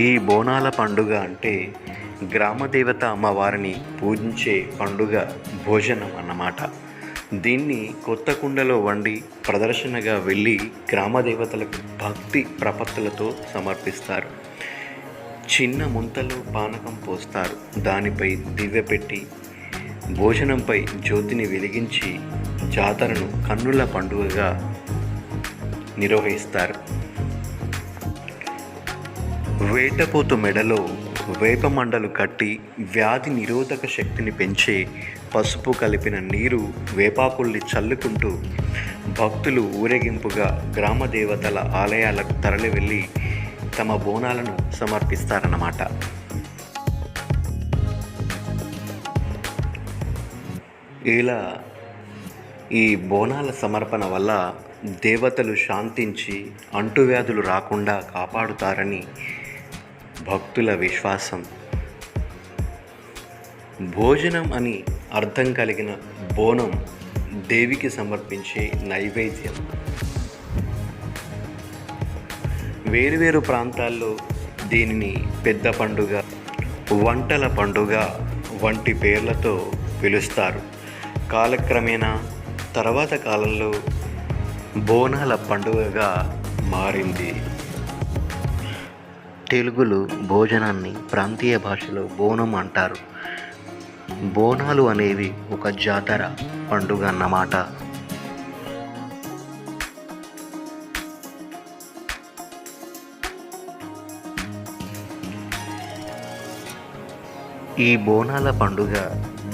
ఈ బోనాల పండుగ అంటే గ్రామదేవత అమ్మవారిని పూజించే పండుగ భోజనం అన్నమాట. దీన్ని కొత్త కుండలో వండి ప్రదర్శనగా వెళ్ళి గ్రామదేవతలకు భక్తి ప్రపత్తులతో సమర్పిస్తారు. చిన్న ముంతలో పానకం పోస్తారు. దానిపై దివ్య పెట్టి భోజనంపై జ్యోతిని వెలిగించి జాతరను కన్నుల పండుగగా నిర్వహిస్తారు. వేటపోతు మెడలో వేపమండలు కట్టి వ్యాధి నిరోధక శక్తిని పెంచే పసుపు కలిపిన నీరు వేపాకుల్ని చల్లుకుంటూ భక్తులు ఊరేగింపుగా గ్రామ దేవతల ఆలయాలకు తరలి వెళ్ళి తమ బోనాలను సమర్పిస్తారన్నమాట. ఇలా ఈ బోనాల సమర్పణ వల్ల దేవతలు శాంతించి అంటువ్యాధులు రాకుండా కాపాడుతారని భక్తుల విశ్వాసం. భోజనం అని అర్థం కలిగిన బోనం దేవికి సమర్పించే నైవేద్యం. వేరువేరు ప్రాంతాల్లో దీనిని పెద్ద పండుగ, వంటల పండుగ వంటి పేర్లతో పిలుస్తారు. కాలక్రమేణా తర్వాత కాలంలో బోనాల పండుగగా మారింది. తెలుగులో భోజనాన్ని ప్రాంతీయ భాషలో బోనం అంటారు. బోనాలు అనేవి ఒక జాతర పండుగ అన్నమాట. ఈ బోనాల పండుగ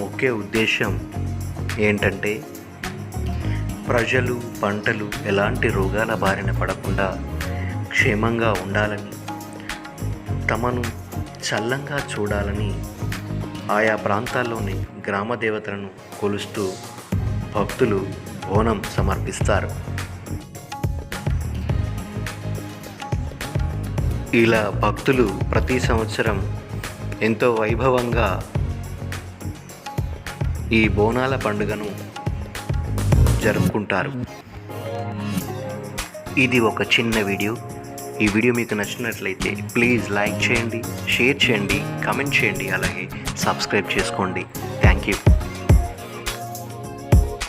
ముఖ్య ఉద్దేశం ఏంటంటే ప్రజలు, పంటలు ఎలాంటి రోగాల బారిన పడకుండా క్షేమంగా ఉండాలని, తమను చల్లంగా చూడాలని ఆయా ప్రాంతాల్లోని గ్రామ దేవతలను కొలుస్తూ భక్తులు బోనం సమర్పిస్తారు. ఇలా భక్తులు ప్రతి సంవత్సరం ఎంతో వైభవంగా ఈ బోనాల పండుగను జరుపుకుంటారు. ఇది ఒక చిన్న వీడియో. ఈ వీడియో మీకు నచ్చినట్లయితే ప్లీజ్ లైక్ చేయండి, షేర్ చేయండి, కామెంట్ చేయండి, అలాగే సబ్స్క్రైబ్ చేసుకోండి. Thank you.